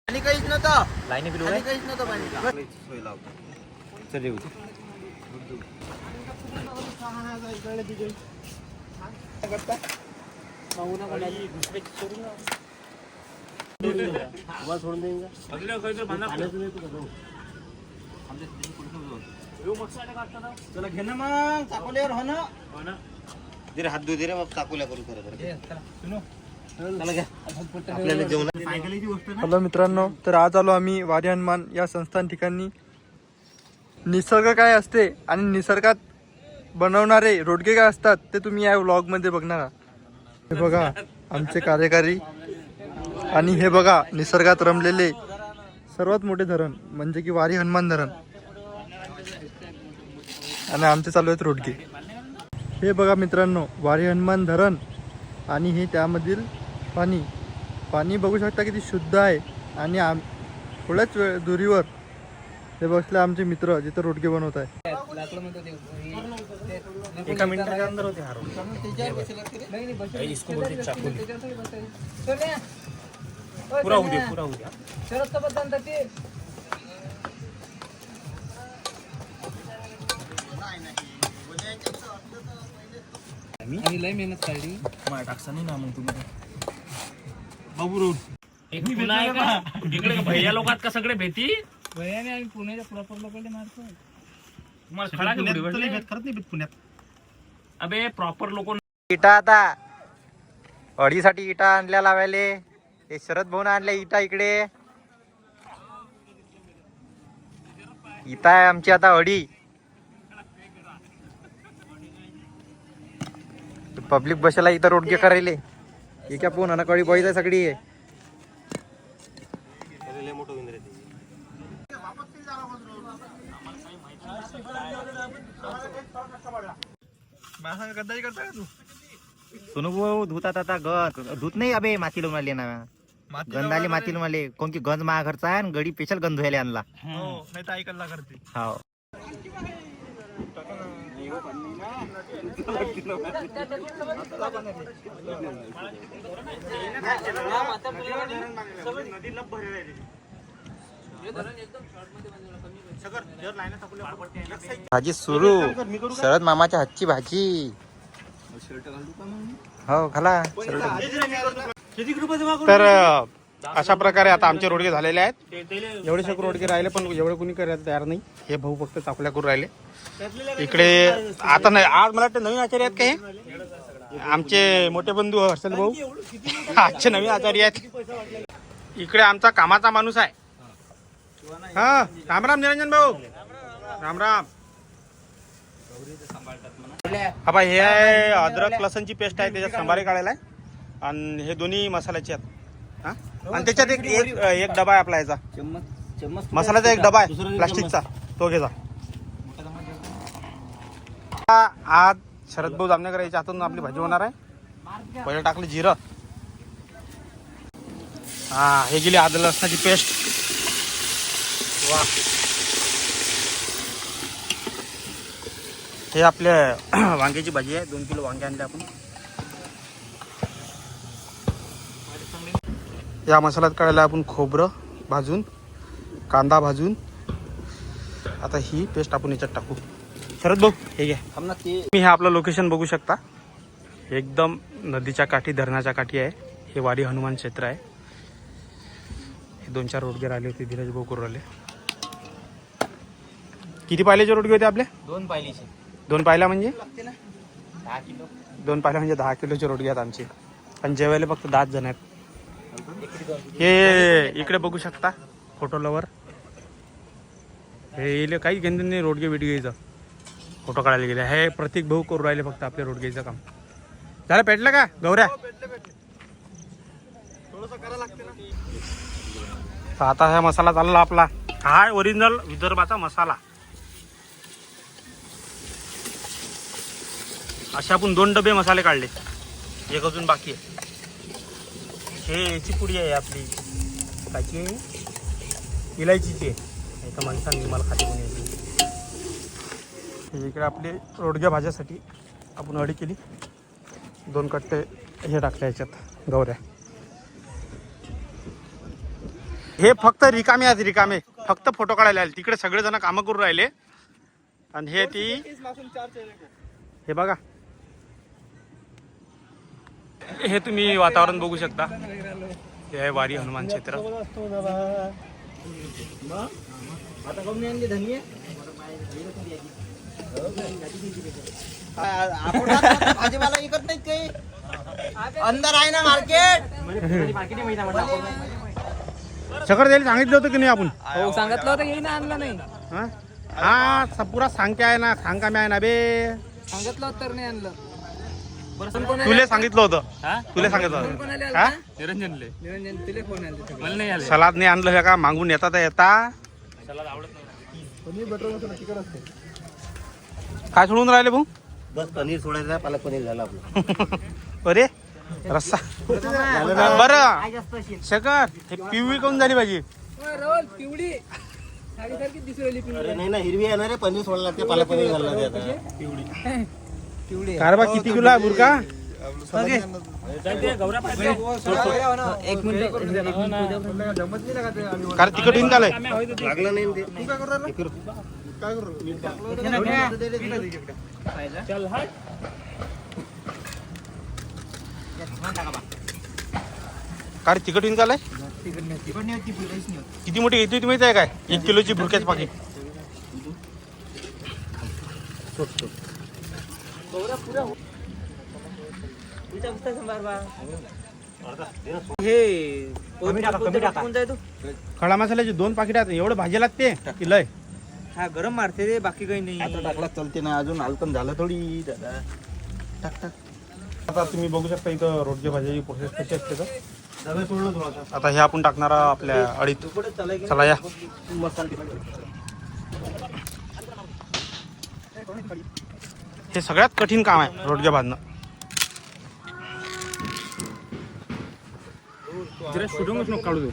आणि काहीच नव्हतं लाईनी बिलू काहीच नव्हतं पाणी चल येऊ सोडून देईन चला घे ना मग चाकोल्यावर हो ना दिरे हात धुऊ दे रे बाप चाकोल्या करून हॅलो मित्रांनो, तर आज आलो आम्ही वारी हनुमान या संस्थान ठिकाणी. निसर्ग काय असते आणि निसर्गात बनवणारे रोडगे काय असतात ते तुम्ही या व्लॉग मध्ये बघणार आहात. हे बघा आमचे कार्यकारी आणि हे बघा निसर्गात रमलेले सर्वात मोठे धरण म्हणजे की वारी हनुमान धरण आणि आमचे चालू आहेत रोडगे. हे बघा मित्रांनो वारी हनुमान धरण आणि हे त्यामधील पाणी पाणी बघू शकता किती शुद्ध आहे. आणि थोड्याच वेळ दुरीवर हे बसले आमचे मित्र जिथे रोडगे बनवत आहे. एका मिनिटाच्या अंदर होते पुरा होऊ द्या मी लय मेहनत काढली मला टाकसा नाही ना मग तुम्ही बाबू रोड इकडे भैया लोकात का सगळे भेटी भैयाने आम्ही पुण्याच्या प्रॉपर लोकांना मारतो. तुम्हाला खडा करत नाही पुण्यात अबे प्रॉपर लोक इटा आता अडीसाठी इटा आणल्या लावायले. हे शरद भाऊन आणल्या इटा इकडे. इटा आहे आमची आता अडी. पब्लिक बसायला इथं रोडगे करायले. एका फोन अनाकडी बॉईज आहे सगळी. सोनू भाऊ धुतात आता धुत नाही अबे माती लावून आली ना गंध आली माती लावून आले. कोण की गंज मा घरचा आहे गडी स्पेशल गंध धुवायला आणला. हो भाजी सुरू शरद मामाच्या हातची भाजी. हो खाला. तर अशा प्रकारे आता आमचे रोडगे झालेले आहेत. एवढेशे रोडगे राहिले पण एवढे कोणी करायला तयार नाही. हे भाऊ फक्त चाकल्या करून राहिले इकडे. आता नाही आज मला वाटतं नवीन आचार्य आहेत का हे आमचे मोठे बंधू हर्षल भाऊ आजचे नवीन आचार्य आहेत. इकडे आमचा कामाचा माणूस आहे. हा राम राम निरंजन भाऊ. राम राम. हा हे आहे अद्रक लसणची पेस्ट आहे त्याच्यात संभारे काढायला आहे. आणि हे दोन्ही मसाल्याचे आहेत. हा आणि त्याच्यात एक डबा आहे आपला याचा मसाल्याचा. एक डबा आहे प्लास्टिकचा तो घे जा. आज शरद भाऊ जामनेकर याच्या हातून आपली भाजी होणार आहे. पहिले टाकले जिरं. हा हे गेली आलं लसणाची पेस्ट. वा हे आपल्या वांग्याची भाजी आहे. 2 किलो वांगे आणले आपण. या मसाल्यात काढायला आपण खोबरं भाजून कांदा भाजून. आता ही पेस्ट आपण याच्यात टाकू. शरद भाऊ हे घ्या. तुम्ही हे आपलं लोकेशन बघू शकता. एकदम नदीच्या काठी धरणाच्या काठी आहे. हे वारी हनुमान क्षेत्र आहे. हे 2-4 रोडगे राहिले होते धीरज भाऊ करून राहिले. किती पायल्याचे रोडगे होते आपले? 2 पायलीचे. 2 पायल्या म्हणजे 10 किलो. 2 पायल्या म्हणजे 10 किलोचे रोडगे आहेत आमचे. आणि जेवायला फक्त 10 जण आहेत. हे इकडे बघू शकता फोटोलावर हे काही घेणं नाही. रोडगे बिडगेचं फोटो काढायला गेले. हे प्रतीक भाऊ करून राहिले फक्त आपल्या रोडगेचं काम. झालं पेटलं का गौऱ्या? आता हा मसाला चालला आपला. हा ओरिजिनल विदर्भाचा मसाला. असे आपण 2 डबे मसाले काढले. एक अजून बाकी आहे. हे याची पुडी आहे आपली. काची इलायचीची. एका माणसाने मला खाते कोणी यायची. इकडे आपली रोडग्या भाज्यासाठी आपण अडी केली. 2 कट्टे हे टाकले याच्यात गवऱ्या. हे फक्त रिकामे आहेत, रिकामे फक्त फोटो काढायला आले. तिकडे सगळेजण कामं करून राहिले. आणि हे ती हे बघा, हे तुम्ही वातावरण बघू शकता. हे आहे वारी हनुमान क्षेत्र. भाजीपाला विकत नाहीत काही. अंदर आहे ना मार्केट. शकर द्यायला सांगितलं होतं की नाही आपण? हो सांगितलं होतं येईन आणलं नाही. हा पुरा सांगते आहे ना, सांगा मी आहे ना बे. सांगितलं होतं तर नाही आणलं. तुले सांगितलं होतं, हा तुले सांगितलं होतं. कोणाला हा आलं? निरंजनले निरंजन तुला फोन आले. मला नाही आले. सलाद नाही आणलं हे का? मागून येता तर येता. सलाद आवडत नाही. काय सोडून राहिले भाऊ? बस पनीर सोडायचं, पालक पनीर झालं आपलं. अरे रस्सा बरं. शकर हे पिवळी काऊन झाली भाजी? रोल पिवडी साडीसारखी दिसू राहिली पिवडी. नाही ना, हिरवी येणार आहे. पनीर सोडायला लागते, पालक पनीर घालणार आहे आता. पिवडी कारबा किती किलो आहे बुरका? एक मिनिट. कार तिकट येऊन झालंय. लागलं नाही ते. चल हट. कार तिकट येऊन झालंय. किती मोठी येते माहिती आहे काय? 1 किलोची बुरक्याच पाकिट. खडा मसाल्याचे 2 पाकिट आहेत. एवढं भाजी लागते की लय. हा गरम मारते रे, बाकी काही नाही. आता टाकला चलते ना, अजून हलकम झालं थोडी दादा. टाक टाक. आता तुम्ही बघू शकता इथं रोडच्या भाज्याची प्रोसेस कशी असते तर. आता हे आपण टाकणार आपल्या अडीत. चला या. हे सगळ्यात कठीण काम आहे रोडग्या भाजणं. जरा शूटिंगच नको काढू.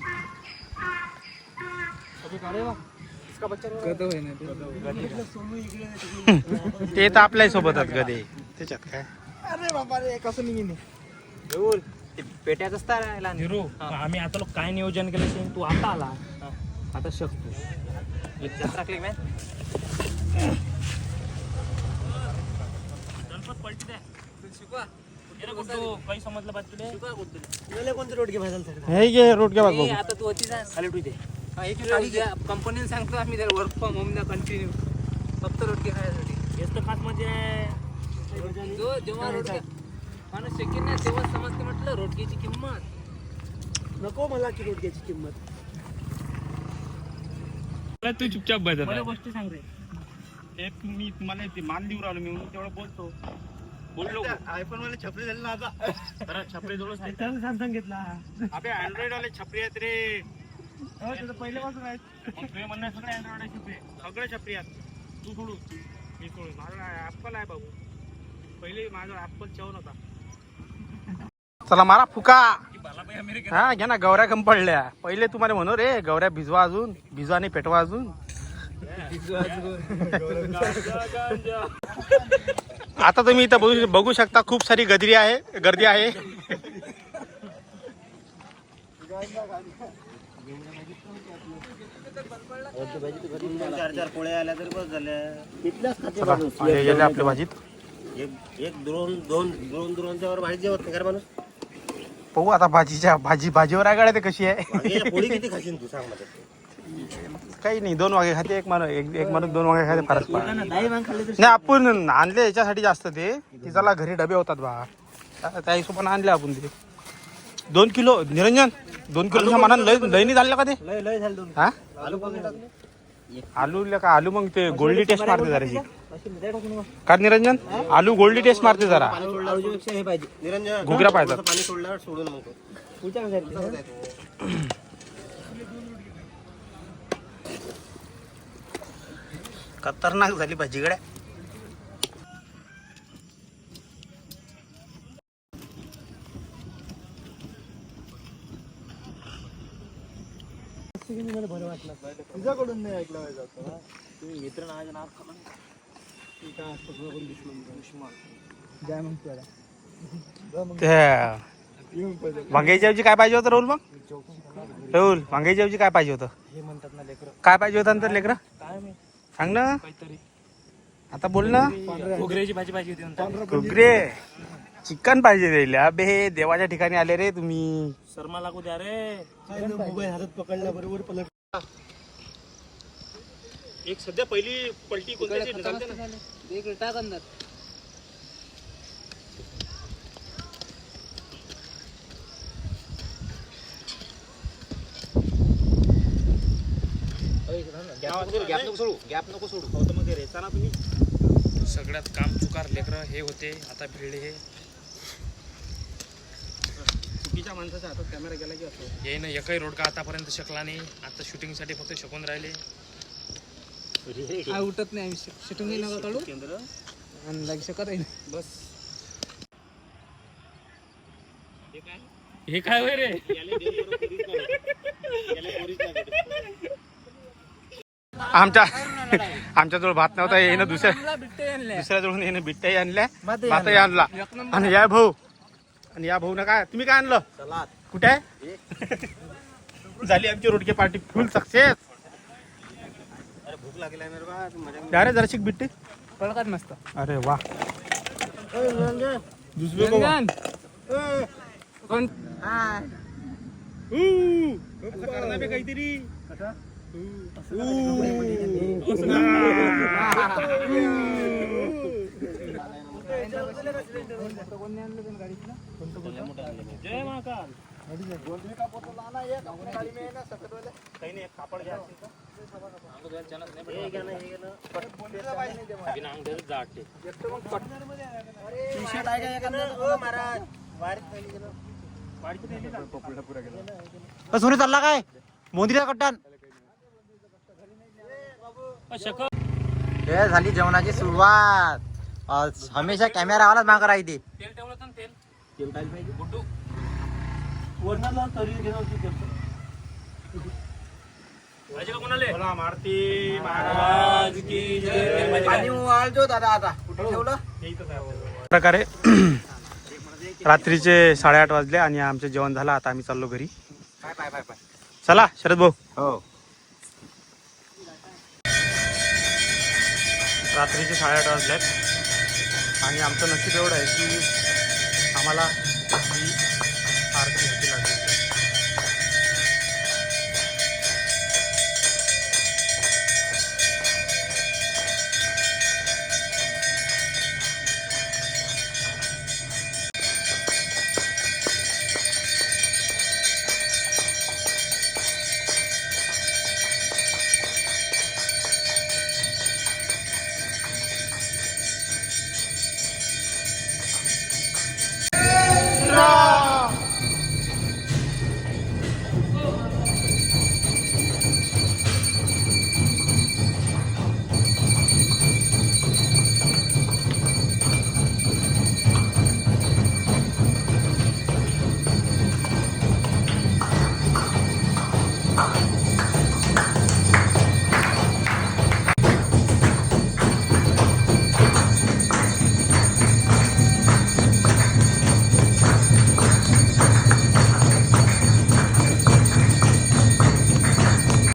ते तर आपल्या सोबतच गदे, त्याच्यात काय. अरे बाबा रे, कसं निघेन पेट्याच असता राहिला. निरू आम्ही आता लोक काय नियोजन केलं ते तू आता आला. आता शकतो टाकले मॅ. गणपत पलटी द्या. काही समजलं पाहिजे तुला. कोणते रोडगे भाजायला हे घे रोडग्या भाज बघू. आता तू होती जा खाली ठेवू दे. कंपनीने सांगतो आम्ही त्याला वर्क फ्रॉम होम ना कंटिन्यू फक्त रोडगे खायसाठी. हेच तर खास म्हणजे जो जेव्हा रोडगे माणूस शिकेन ना तेव्हा समजते म्हटलं रोडगेची किंमत. नको मला की रोडग्याची किंमत. तू चुपचाप बघ. मला गोष्टी सांग रे. मी तुम्हाला मान देऊ राहिलो, मी म्हणून तेवढं बोलतो. बोललो आयफोन वाले छपरी झाले ना आता. जरा छपरी जवळ सॅमसंग घेतला. अबे अँड्रॉइड वाले छपरी आहेत रे. पहिल्यापासून आहेत. मग तुझे म्हणणं सगळे अँड्रॉइड आहे छपरी, सगळे छपरी आहेत. तू सोडू मी सोडू. माझा ऍपल आहे बाबू. पहिले माझा ऍपल 54 होता. चला मारा फुका. हा घ्या ना, गवऱ्या कम पडल्या. पहिले तुम्हाला म्हणू रे गवऱ्या भिजवा, अजून भिजवा आणि पेटवा अजून. आता तुम्ही इथं बघू शकता खूप सारी गर्दी आहे. 4 पोळ्या आल्या तरी बस झाल्या. चला हे गेले आपल्या भाजीत. एक दोनच्या वर भाजी जेवत नाही का माणूस. पाहू आता भाजीवर आहे गाड्या ते कशी आहे. पोळी किती खाशील तू सांग मला. काही नाही, 2 वागे खाते. एक माणूस 2 वागे खाते. फारच नाही, आपण आणले याच्यासाठी जास्त ते तिच्याला घरी डबे होतात बा, त्या हिशोबाने आणले आपण ते. 2 किलो निरंजन, 2 किलोच्या मानानं लय नाही झालं का ते. लय झालं. हा आलू का आलू मग ते गोल्डी टेस्ट मारते जराशी. का निरंजन आलू गोल्डी टेस्ट मारते जरा. हे पाहिजे निरंजन, घुगऱ्या पाहिजे. पाणी सोडल्यावर सोडून मग खतरनाक झाली भाजी गड्या. तुझ्याकडून नाही ऐकला पाहिजे आता. तुम्ही मित्र नावाचे नाव खा ना. ते काय असतं सगळं दुश्मन. जय मग त्याला. त्या येऊन पाहिजे. वांग्याच्या ऐवजी काय पाहिजे होतं राहुल मग? राहुल वांग्याच्या ऐवजी काय पाहिजे होतं? हे म्हणतात ना लेकर काय पाहिजे होतं नंतर लेकरं? काय मी सांग ना, काहीतरी आता बोल ना. घोगऱ्याची भाजी पाहिजे होती म्हणतात. घुगरे चिकन पाहिजे द्यायला. अबे देवाच्या ठिकाणी आले रे तुम्ही. शर्मा लागू द्या रे. मोबाईल हातात पकडला बरोबर पलट. एक सध्या पहिली पलटी कोणत्याची चालते ना? देख टाक अंदर. गॅप नको सोडू. मग रेचा ना तुम्ही. सगळ्यात काम चुकार लेकर हे होते. आता भिडले हे चुकीच्या माणसाच्या हातात कॅमेरा गेला की असतो. येईन एकही रोड का आतापर्यंत शकला नाही. आता शूटिंग साठी फक्त शकून राहिले. काय उठत नाही आम्ही शूटिंग नका काढू आणि लक्ष करायला बस. हे काय होय रे. आमच्याजवळ भात नव्हता. येणं दुसऱ्या जवळून येणं बिट्ट्याही आणल्या, भातही आणला. आणि या भाऊ आणि या भाऊ ना काय तुम्ही काय आणलं? कुठे आहे? झाली आमची रोडके पार्टी फुल सक्सेस. भूक लागली मेरे बा. क्या रे जराशी बिट्टी. पळकात मस्त. अरे वा. दुसरे कोण काहीतरी जय महाकाल. सोने चालला काय मोंदिरा कट्टान. हे झाली जेवणाची सुरुवात. हमेशा कॅमेरावालाच मागं राहते. तेल ठेवलं तर तेल. तेल काय पाहिजे? गुड्डू वरणाला तरी घेणार. पाहिजे का कोणाले? मारुती महाराज की जय. पाणी वाळतो दादा. आता कुठे ठेवलं? प्रकारे रात्रीचे 8:30 वाजले आणि आमचे जेवण झालं. आता आम्ही चाललो घरी. पाय. चला शरद भाऊ. हो रात्रीचे 8:30 वाजलेत आणि आमचं नशीब एवढं आहे की आम्हाला